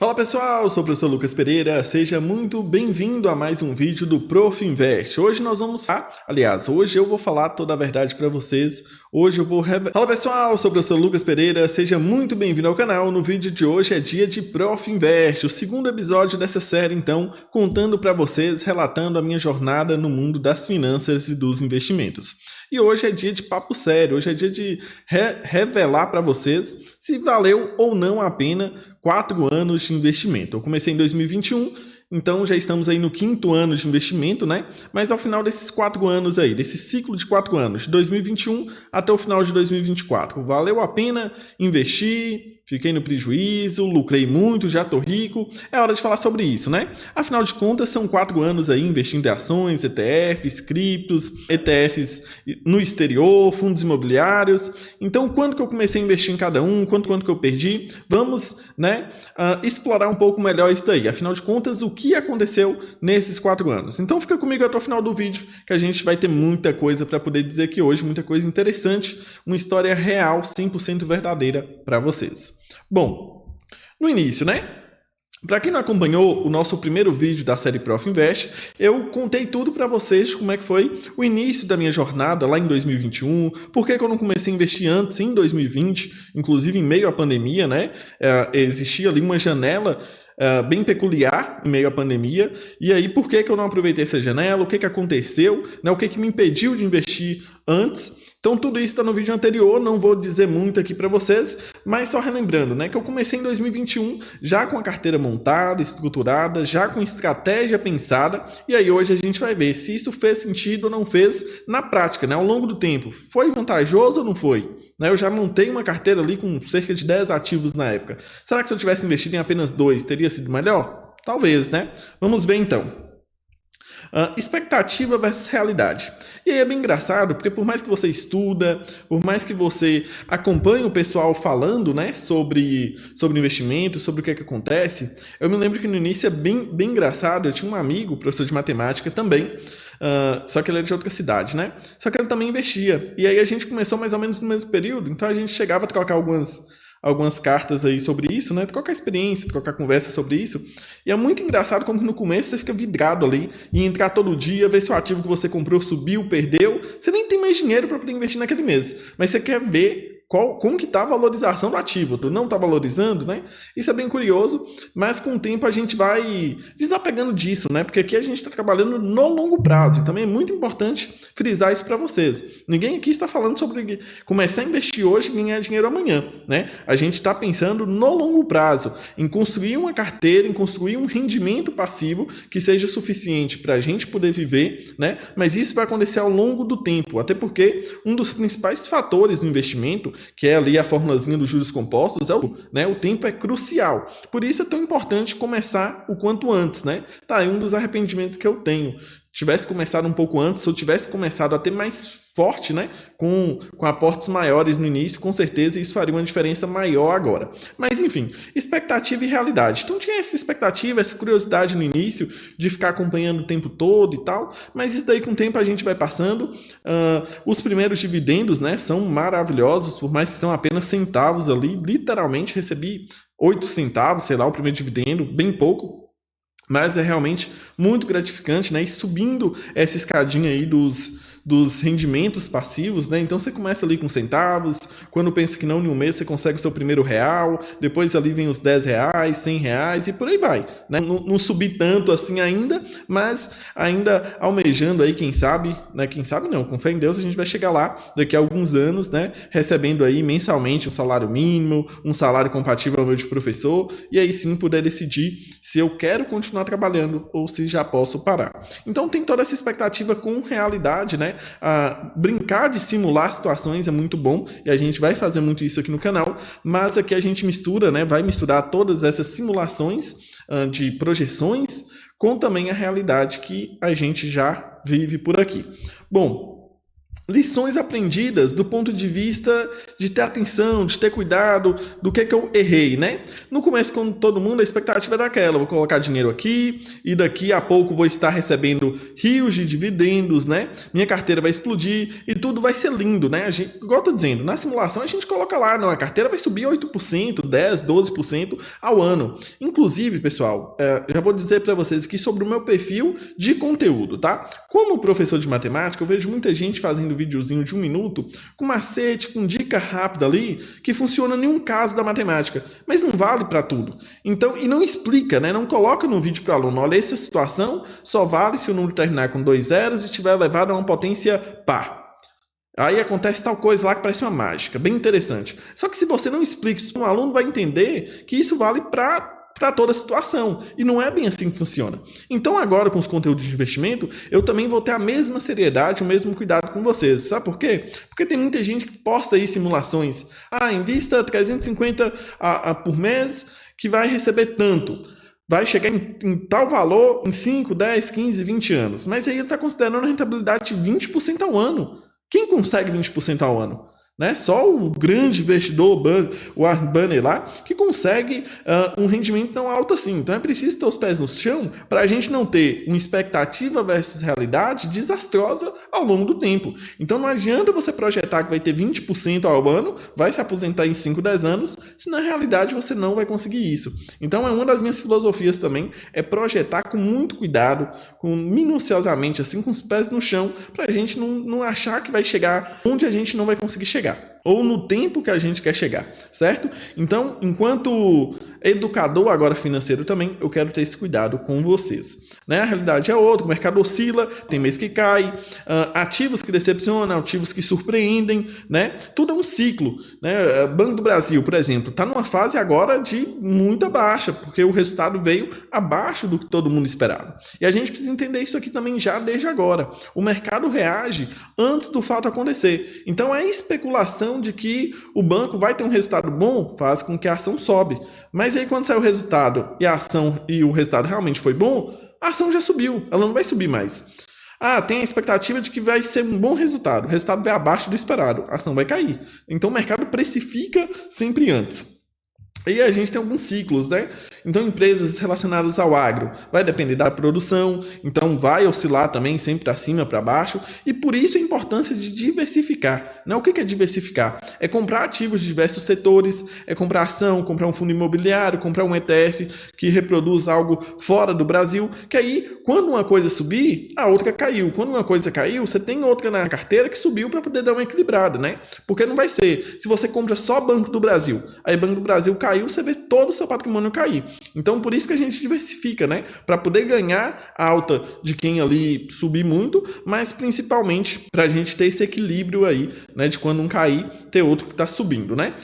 Fala pessoal, sou o professor Lucas Pereira, seja muito bem-vindo a mais um vídeo do Prof Invest. Hoje nós vamos hoje eu vou falar toda a verdade para vocês. Fala pessoal, sou o professor Lucas Pereira, seja muito bem-vindo ao canal. No vídeo de hoje é dia de Prof Invest, o segundo episódio dessa série, então, contando para vocês, relatando a minha jornada no mundo das finanças e dos investimentos. E hoje é dia de papo sério, hoje é dia de revelar para vocês se valeu ou não a pena 4 anos de investimento. Eu comecei em 2021, então já estamos aí no 5º ano de investimento, né? Mas ao final desses 4 anos aí, desse ciclo de 4 anos, de 2021 até o final de 2024, valeu a pena investir? Fiquei no prejuízo, lucrei muito, já tô rico. É hora de falar sobre isso, né? Afinal de contas, são 4 anos aí investindo em ações, ETFs, criptos, ETFs no exterior, fundos imobiliários. Então, quando que eu comecei a investir em cada um? Quanto que eu perdi? Vamos, explorar um pouco melhor isso daí. Afinal de contas, o que aconteceu nesses 4 anos? Então, fica comigo até o final do vídeo, que a gente vai ter muita coisa para poder dizer aqui hoje, muita coisa interessante, uma história real, 100% verdadeira para vocês. Bom, no início, Para quem não acompanhou o nosso primeiro vídeo da série Prof Invest, eu contei tudo para vocês como é que foi o início da minha jornada lá em 2021, por que eu não comecei a investir antes, em 2020, inclusive em meio à pandemia, existia ali uma janela bem peculiar em meio à pandemia, e aí por que eu não aproveitei essa janela, o que aconteceu, o que me impediu de investir antes. Então tudo isso está no vídeo anterior, não vou dizer muito aqui para vocês, mas só relembrando, que eu comecei em 2021 já com a carteira montada, estruturada, já com estratégia pensada, e aí hoje a gente vai ver se isso fez sentido ou não fez na prática, ao longo do tempo. Foi vantajoso ou não foi? Eu já montei uma carteira ali com cerca de 10 ativos na época. Será que se eu tivesse investido em apenas 2, teria sido melhor? Talvez, Vamos ver então. Expectativa versus realidade. E aí é bem engraçado, porque por mais que você estuda, por mais que você acompanhe o pessoal falando, sobre investimento, sobre o que acontece, eu me lembro que no início é bem engraçado. Eu tinha um amigo, professor de matemática também, só que ele era de outra cidade, Só que ele também investia. E aí a gente começou mais ou menos no mesmo período, então a gente chegava a trocar algumas cartas aí sobre isso, trocar experiência, trocar conversa sobre isso. E é muito engraçado como que no começo você fica vidrado ali e entrar todo dia, ver se o ativo que você comprou subiu, perdeu. Você nem tem mais dinheiro para poder investir naquele mês, mas você quer ver como que está a valorização do ativo. Tu não está valorizando, Isso é bem curioso, mas com o tempo a gente vai desapegando disso, Porque aqui a gente está trabalhando no longo prazo, e também é muito importante frisar isso para vocês. Ninguém aqui está falando sobre começar a investir hoje e ganhar dinheiro amanhã, A gente está pensando no longo prazo, em construir uma carteira, em construir um rendimento passivo que seja suficiente para a gente poder viver, Mas isso vai acontecer ao longo do tempo, até porque um dos principais fatores do investimento, que é ali a formulazinha dos juros compostos, o tempo é crucial. Por isso é tão importante começar o quanto antes, Tá aí um dos arrependimentos que eu tenho. Tivesse começado um pouco antes, ou tivesse começado a ter mais forte, com aportes maiores no início, com certeza isso faria uma diferença maior agora. Mas enfim, expectativa e realidade. Então tinha essa expectativa, essa curiosidade no início de ficar acompanhando o tempo todo e tal, mas isso daí com o tempo a gente vai passando. Os primeiros dividendos, são maravilhosos, por mais que são apenas centavos ali, literalmente recebi 8 centavos, sei lá, o primeiro dividendo, bem pouco. Mas é realmente muito gratificante, E subindo essa escadinha aí dos rendimentos passivos, Então você começa ali com centavos, quando pensa que não, em um mês você consegue o seu primeiro real, depois ali vem os 10 reais, 100 reais e por aí vai, Não subi tanto assim ainda, mas ainda almejando aí, quem sabe não, com fé em Deus a gente vai chegar lá daqui a alguns anos, Recebendo aí mensalmente um salário mínimo, um salário compatível ao meu de professor, e aí sim poder decidir se eu quero continuar trabalhando ou se já posso parar. Então tem toda essa expectativa com realidade, brincar de simular situações é muito bom, e a gente vai fazer muito isso aqui no canal, mas aqui a gente mistura, vai misturar todas essas simulações de projeções com também a realidade que a gente já vive por aqui. Bom, lições aprendidas do ponto de vista de ter atenção, de ter cuidado do que eu errei, né? No começo, como todo mundo, a expectativa era aquela, vou colocar dinheiro aqui e daqui a pouco vou estar recebendo rios de dividendos, né? Minha carteira vai explodir e tudo vai ser lindo, né? Igual eu tô dizendo, na simulação a gente coloca lá, não, a carteira vai subir 8%, 10%, 12% ao ano. Inclusive, pessoal, já vou dizer para vocês aqui sobre o meu perfil de conteúdo, tá? Como professor de matemática, eu vejo muita gente fazendo videozinho de 1 minuto, com macete, com dica rápida ali, que funciona em um caso da matemática, mas não vale para tudo. Então, e não explica, né? Não coloca no vídeo para o aluno, olha, essa situação só vale se o número terminar com 2 zeros e estiver elevado a uma potência par. Aí acontece tal coisa lá que parece uma mágica, bem interessante. Só que se você não explica isso, o aluno vai entender que isso vale para toda a situação. E não é bem assim que funciona. Então agora com os conteúdos de investimento, eu também vou ter a mesma seriedade, o mesmo cuidado com vocês. Sabe por quê? Porque tem muita gente que posta aí simulações. Invista 350 por mês que vai receber tanto. Vai chegar em tal valor em 5, 10, 15, 20 anos. Mas aí ele está considerando a rentabilidade de 20% ao ano. Quem consegue 20% ao ano? Né? Só o grande investidor, o Warren Buffett lá, que consegue um rendimento tão alto assim. Então é preciso ter os pés no chão para a gente não ter uma expectativa versus realidade desastrosa ao longo do tempo. Então não adianta você projetar que vai ter 20% ao ano, vai se aposentar em 5, 10 anos, se na realidade você não vai conseguir isso. Então é uma das minhas filosofias também, é projetar com muito cuidado, minuciosamente, assim, com os pés no chão, para a gente não achar que vai chegar onde a gente não vai conseguir chegar. Ou no tempo que a gente quer chegar, certo? Então, enquanto educador agora financeiro também, eu quero ter esse cuidado com vocês. Né? A realidade é outra, o mercado oscila, tem mês que cai, ativos que decepcionam, ativos que surpreendem, né? Tudo é um ciclo. Né? Banco do Brasil, por exemplo, está numa fase agora de muita baixa, porque o resultado veio abaixo do que todo mundo esperava. E a gente precisa entender isso aqui também já desde agora. O mercado reage antes do fato acontecer. Então, a especulação de que o banco vai ter um resultado bom faz com que a ação sobe. Mas aí quando sai o resultado e o resultado realmente foi bom, a ação já subiu, ela não vai subir mais. Tem a expectativa de que vai ser um bom resultado, o resultado vai abaixo do esperado, a ação vai cair. Então o mercado precifica sempre antes. E a gente tem alguns ciclos, né? Então, empresas relacionadas ao agro vai depender da produção, então vai oscilar também sempre para cima, para baixo, e por isso a importância de diversificar. Né? O que é diversificar? É comprar ativos de diversos setores, é comprar ação, comprar um fundo imobiliário, comprar um ETF que reproduz algo fora do Brasil, que aí, quando uma coisa subir, a outra caiu. Quando uma coisa caiu, você tem outra na carteira que subiu para poder dar uma equilibrada, né? Porque não vai ser, se você compra só Banco do Brasil, aí Banco do Brasil caiu, você vê todo o seu patrimônio cair. Então, por isso que a gente diversifica, né? Para poder ganhar a alta de quem ali subir muito, mas principalmente para a gente ter esse equilíbrio aí, né? De quando um cair, ter outro que está subindo, né?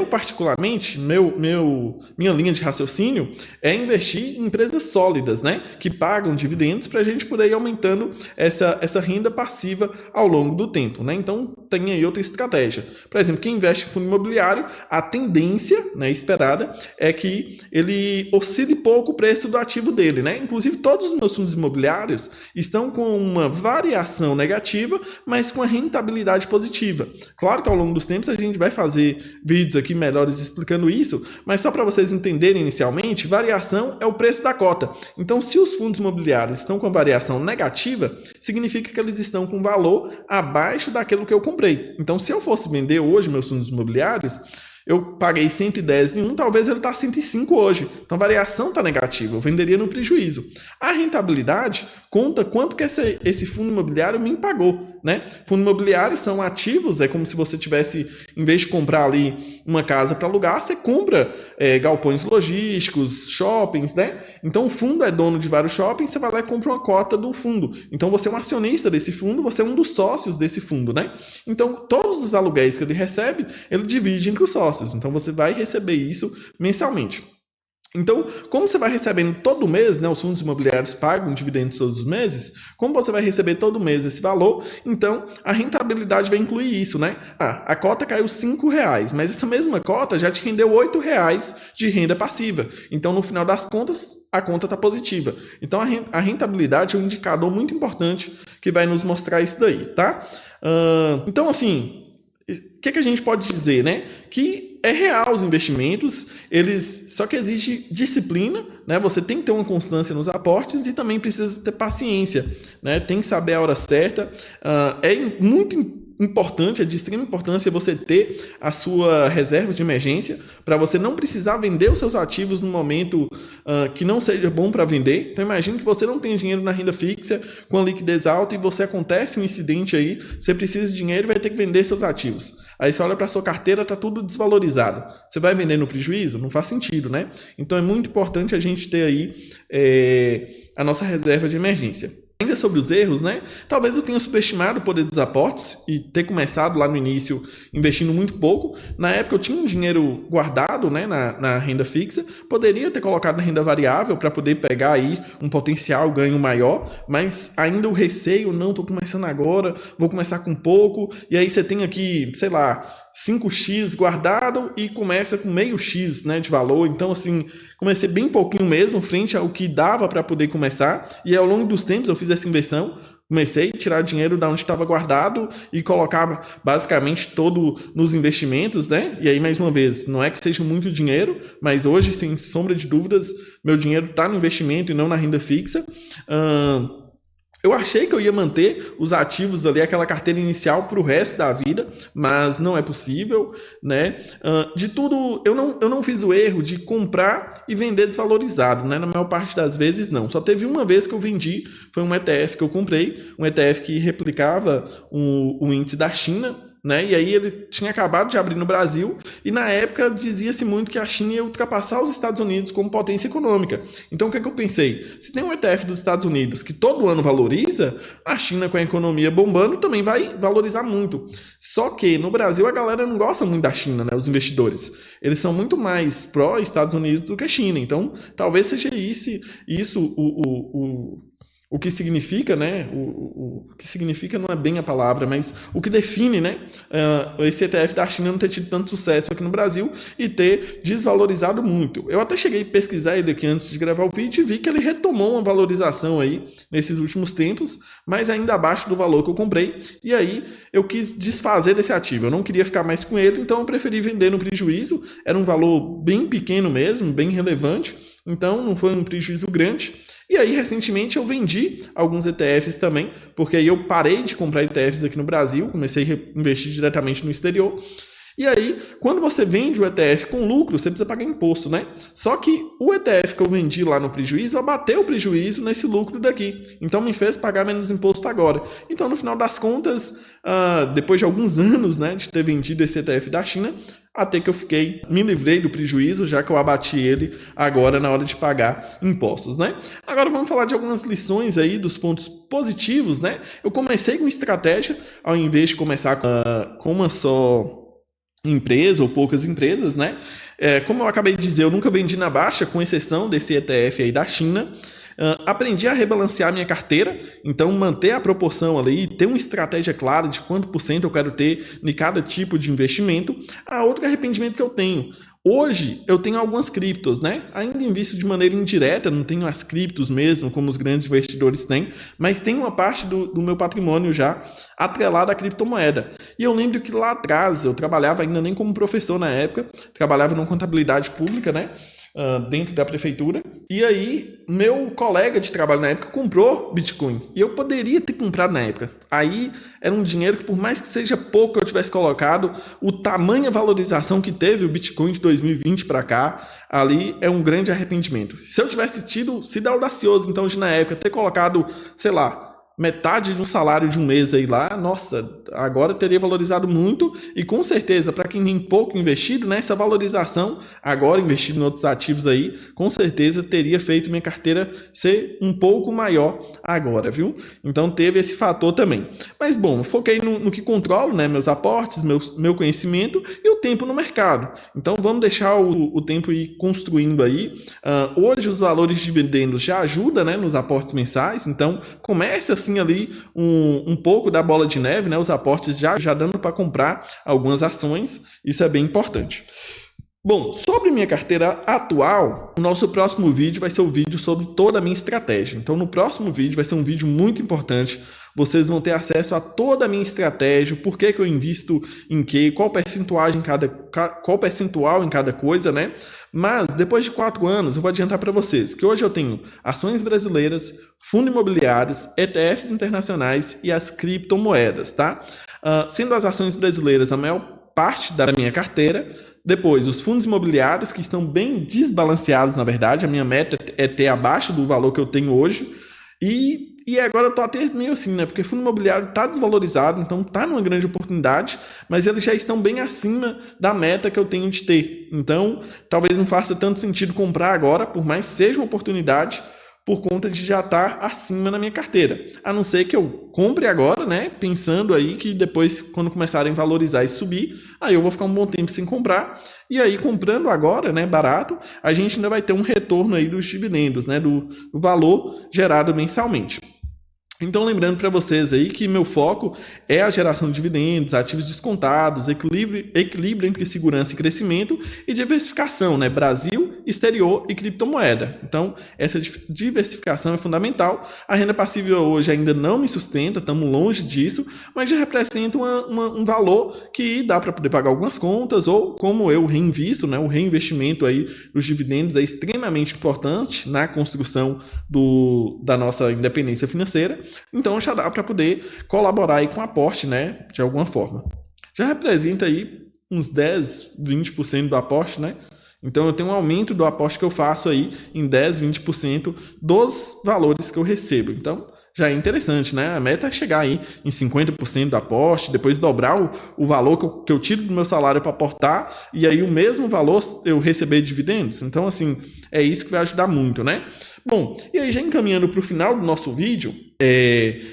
Particularmente, minha linha de raciocínio é investir em empresas sólidas, né? Que pagam dividendos para a gente poder ir aumentando essa renda passiva ao longo do tempo, né? Então, tem aí outra estratégia. Por exemplo, quem investe em fundo imobiliário, a tendência, né, esperada, é que ele oscile pouco o preço do ativo dele, né? Inclusive, todos os meus fundos imobiliários estão com uma variação negativa, mas com a rentabilidade positiva. Claro que ao longo dos tempos a gente vai fazer vídeos aqui melhores explicando isso, mas só para vocês entenderem inicialmente, variação é o preço da cota. Então, se os fundos imobiliários estão com variação negativa, significa que eles estão com valor abaixo daquilo que eu comprei. Então, se eu fosse vender hoje meus fundos imobiliários, eu paguei 110 em um, talvez ele está 105 hoje. Então a variação está negativa, eu venderia no prejuízo. A rentabilidade conta quanto que esse fundo imobiliário me pagou, né? Fundo imobiliário são ativos, é como se você tivesse, em vez de comprar ali uma casa para alugar, você compra galpões logísticos, shoppings, né? Então o fundo é dono de vários shoppings, você vai lá e compra uma cota do fundo. Então você é um acionista desse fundo, você é um dos sócios desse fundo, né? Então todos os aluguéis que ele recebe, ele divide entre os sócios. Então você vai receber isso mensalmente. Então, como você vai recebendo todo mês, né, os fundos imobiliários pagam dividendos todos os meses, como você vai receber todo mês esse valor, então a rentabilidade vai incluir isso, né? A cota caiu R$5, mas essa mesma cota já te rendeu R$8 de renda passiva. Então, no final das contas, a conta está positiva. Então, a rentabilidade é um indicador muito importante que vai nos mostrar isso daí, tá? Então, assim, o que a gente pode dizer, né? Que é real os investimentos, só que exige disciplina, né? Você tem que ter uma constância nos aportes e também precisa ter paciência, né? Tem que saber a hora certa. É muito importante, é de extrema importância você ter a sua reserva de emergência para você não precisar vender os seus ativos no momento que não seja bom para vender. Então imagine que você não tem dinheiro na renda fixa com a liquidez alta e acontece um incidente aí, você precisa de dinheiro e vai ter que vender seus ativos. Aí você olha para sua carteira, está tudo desvalorizado. Você vai vender no prejuízo? Não faz sentido, né? Então é muito importante a gente ter aí a nossa reserva de emergência. Ainda sobre os erros, né? Talvez eu tenha subestimado o poder dos aportes e ter começado lá no início investindo muito pouco. Na época eu tinha um dinheiro guardado, né, na renda fixa, poderia ter colocado na renda variável para poder pegar aí um potencial ganho maior, mas ainda o receio, não, estou começando agora, vou começar com pouco, e aí você tem aqui, sei lá, 5x guardado e começa com meio x, né, de valor. Então, assim, comecei bem pouquinho mesmo, frente ao que dava para poder começar. E ao longo dos tempos eu fiz essa inversão. Comecei a tirar dinheiro da onde estava guardado e colocava basicamente todo nos investimentos, né? E aí, mais uma vez, não é que seja muito dinheiro, mas hoje, sem sombra de dúvidas, meu dinheiro está no investimento e não na renda fixa. Eu achei que eu ia manter os ativos ali, aquela carteira inicial para o resto da vida, mas não é possível, né? De tudo, eu não fiz o erro de comprar e vender desvalorizado, né? Na maior parte das vezes, não. Só teve uma vez que eu vendi, foi um ETF que eu comprei, um ETF que replicava o índice da China, né? E aí ele tinha acabado de abrir no Brasil e na época dizia-se muito que a China ia ultrapassar os Estados Unidos como potência econômica. Então o que eu pensei? Se tem um ETF dos Estados Unidos que todo ano valoriza, a China com a economia bombando também vai valorizar muito. Só que no Brasil a galera não gosta muito da China, né? Os investidores. Eles são muito mais pró-Estados Unidos do que a China. Então talvez seja isso o que significa, né? O que significa não é bem a palavra, mas o que define, né? Esse ETF da China não ter tido tanto sucesso aqui no Brasil e ter desvalorizado muito. Eu até cheguei a pesquisar ele aqui antes de gravar o vídeo e vi que ele retomou uma valorização aí nesses últimos tempos, mas ainda abaixo do valor que eu comprei. E aí eu quis desfazer desse ativo. Eu não queria ficar mais com ele, então eu preferi vender no prejuízo. Era um valor bem pequeno mesmo, bem relevante. Então não foi um prejuízo grande. E aí, recentemente, eu vendi alguns ETFs também, porque aí eu parei de comprar ETFs aqui no Brasil, comecei a investir diretamente no exterior. E aí, quando você vende o ETF com lucro, você precisa pagar imposto, né? Só que o ETF que eu vendi lá no prejuízo, abateu o prejuízo nesse lucro daqui. Então, me fez pagar menos imposto agora. Então, no final das contas, depois de alguns anos, né, de ter vendido esse ETF da China, até que eu me livrei do prejuízo, já que eu abati ele agora na hora de pagar impostos, né? Agora vamos falar de algumas lições aí dos pontos positivos, né? Eu comecei com estratégia, ao invés de começar com uma só empresa ou poucas empresas, né? Como eu acabei de dizer, eu nunca vendi na baixa, com exceção desse ETF aí da China. Aprendi a rebalancear minha carteira, então manter a proporção ali, ter uma estratégia clara de quanto por cento eu quero ter em cada tipo de investimento. Outro arrependimento que eu tenho. Hoje eu tenho algumas criptos, né? Ainda invisto de maneira indireta, não tenho as criptos mesmo, como os grandes investidores têm, mas tem uma parte do meu patrimônio já atrelada à criptomoeda. E eu lembro que lá atrás, eu trabalhava ainda nem como professor na época, trabalhava numa contabilidade pública, né? Dentro da prefeitura, e aí meu colega de trabalho na época comprou Bitcoin, e eu poderia ter comprado na época. Aí era um dinheiro que, por mais que seja pouco que eu tivesse colocado, o tamanho, a valorização que teve o Bitcoin de 2020 para cá, ali é um grande arrependimento. Se eu tivesse sido audacioso, então, de na época ter colocado, sei lá, metade de um salário de um mês aí lá, nossa, agora teria valorizado muito e com certeza, para quem tem pouco investido, né, essa valorização, agora investido em outros ativos aí, com certeza teria feito minha carteira ser um pouco maior agora, viu? Então teve esse fator também. Mas bom, foquei no que controlo, né, meus aportes, meu conhecimento e o tempo no mercado. Então vamos deixar o tempo ir construindo aí. Hoje os valores de dividendos já ajudam, né, nos aportes mensais, então comece assim ali um pouco da bola de neve, né? Os aportes já dando para comprar algumas ações, isso é bem importante. Bom, sobre minha carteira atual, o nosso próximo vídeo vai ser o vídeo sobre toda a minha estratégia. Então, no próximo vídeo vai ser um vídeo muito importante. Vocês vão ter acesso a toda a minha estratégia, por que eu invisto em quê, qual percentual em cada coisa, né? Mas, depois de 4 anos, eu vou adiantar para vocês que hoje eu tenho ações brasileiras, fundos imobiliários, ETFs internacionais e as criptomoedas, tá? Sendo as ações brasileiras a maior parte da minha carteira. Depois, os fundos imobiliários, que estão bem desbalanceados, na verdade. A minha meta é ter abaixo do valor que eu tenho hoje. E agora eu estou até meio assim, né? Porque fundo imobiliário está desvalorizado, então está numa grande oportunidade, mas eles já estão bem acima da meta que eu tenho de ter. Então, talvez não faça tanto sentido comprar agora, por mais que seja uma oportunidade, por conta de já estar acima na minha carteira. A não ser que eu compre agora, né? Pensando aí que depois, quando começarem a valorizar e subir, aí eu vou ficar um bom tempo sem comprar. E aí, comprando agora, né, barato, a gente ainda vai ter um retorno aí dos dividendos, né? Do valor gerado mensalmente. Então, lembrando para vocês aí que meu foco é a geração de dividendos, ativos descontados, equilíbrio entre segurança e crescimento e diversificação, né? Brasil, exterior e criptomoeda. Então, essa diversificação é fundamental. A renda passiva hoje ainda não me sustenta, estamos longe disso, mas já representa um valor que dá para poder pagar algumas contas ou como eu reinvisto, né? O reinvestimento aí dos dividendos é extremamente importante na construção da nossa independência financeira. Então já dá para poder colaborar aí com o aporte, né, de alguma forma. Já representa aí uns 10, 20% do aporte, né? Então eu tenho um aumento do aporte que eu faço aí em 10, 20% dos valores que eu recebo. Então já é interessante, né? A meta é chegar aí em 50% do aporte, depois dobrar o valor que eu tiro do meu salário para aportar e aí o mesmo valor eu receber dividendos. Então, assim, é isso que vai ajudar muito, né? Bom, e aí já encaminhando para o final do nosso vídeo,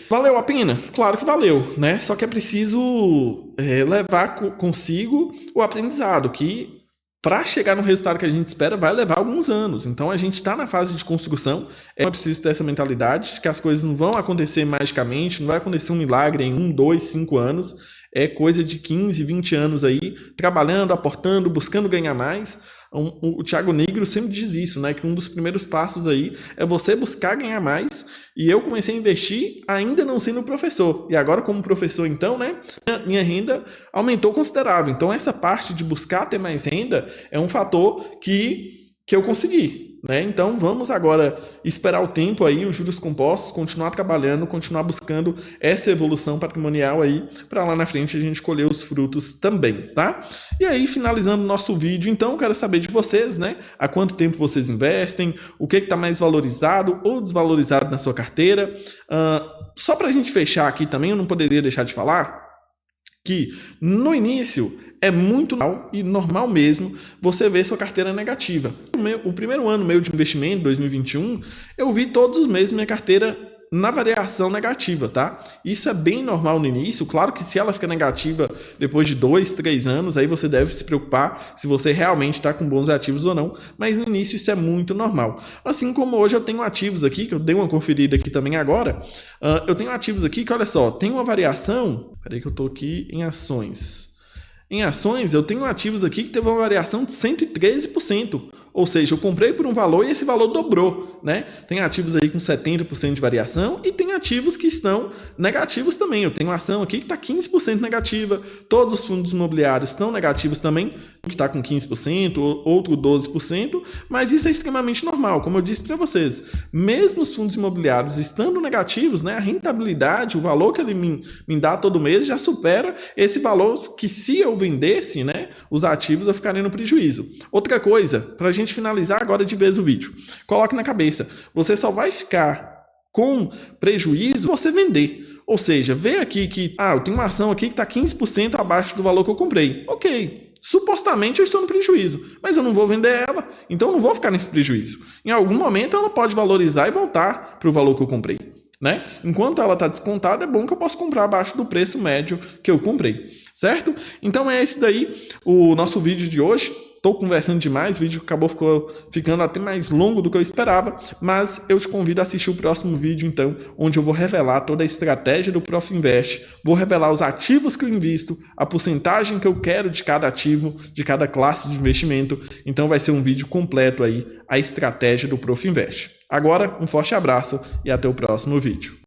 valeu a pena? Claro que valeu, né? Só que é preciso levar consigo o aprendizado, que para chegar no resultado que a gente espera vai levar alguns anos. Então a gente está na fase de construção, é preciso ter essa mentalidade de que as coisas não vão acontecer magicamente, não vai acontecer um milagre em 1, 2, 5 anos, é coisa de 15, 20 anos aí, trabalhando, aportando, buscando ganhar mais. O Thiago Negro sempre diz isso, né? Que um dos primeiros passos aí é você buscar ganhar mais. E eu comecei a investir ainda não sendo professor. E agora, como professor, então, né? Minha renda aumentou considerável. Então, essa parte de buscar ter mais renda é um fator que eu consegui. Né? Então vamos agora esperar o tempo aí, os juros compostos, continuar trabalhando, continuar buscando essa evolução patrimonial aí, para lá na frente a gente colher os frutos também, tá? E aí, finalizando o nosso vídeo, então, eu quero saber de vocês, né? Há quanto tempo vocês investem, o que está mais valorizado ou desvalorizado na sua carteira. Só para a gente fechar aqui também, eu não poderia deixar de falar que no início é muito normal e normal mesmo você ver sua carteira negativa. O primeiro ano meu de investimento, 2021, eu vi todos os meses minha carteira na variação negativa, tá? Isso é bem normal no início. Claro que se ela fica negativa depois de 2, 3 anos, aí você deve se preocupar se você realmente está com bons ativos ou não, mas no início isso é muito normal. Assim como hoje eu tenho ativos aqui, que eu dei uma conferida aqui também agora, eu tenho ativos aqui que, olha só, tem uma variação, peraí que eu estou aqui em ações. Em ações, eu tenho ativos aqui que teve uma variação de 113%. Ou seja, eu comprei por um valor e esse valor dobrou, né? Tem ativos aí com 70% de variação e tem ativos que estão negativos também. Eu tenho uma ação aqui que está 15% negativa, todos os fundos imobiliários estão negativos também, que está com 15%, outro 12%, mas isso é extremamente normal, como eu disse para vocês. Mesmo os fundos imobiliários estando negativos, né, a rentabilidade, o valor que ele me dá todo mês já supera esse valor que, se eu vendesse, né, os ativos, eu ficaria no prejuízo. Outra coisa, para a gente finalizar agora de vez o vídeo, coloque na cabeça, você só vai ficar com prejuízo se você vender. Ou seja, vê aqui que eu tenho uma ação aqui que está 15% abaixo do valor que eu comprei. Ok, supostamente eu estou no prejuízo, mas eu não vou vender ela, então eu não vou ficar nesse prejuízo. Em algum momento ela pode valorizar e voltar para o valor que eu comprei. Né? Enquanto ela está descontada, é bom que eu possa comprar abaixo do preço médio que eu comprei, certo? Então é esse daí o nosso vídeo de hoje. tô conversando demais, o vídeo acabou ficando até mais longo do que eu esperava, mas eu te convido a assistir o próximo vídeo, então, onde eu vou revelar toda a estratégia do Profinvest, vou revelar os ativos que eu invisto, a porcentagem que eu quero de cada ativo, de cada classe de investimento. Então vai ser um vídeo completo aí, a estratégia do Profinvest. Agora, um forte abraço e até o próximo vídeo.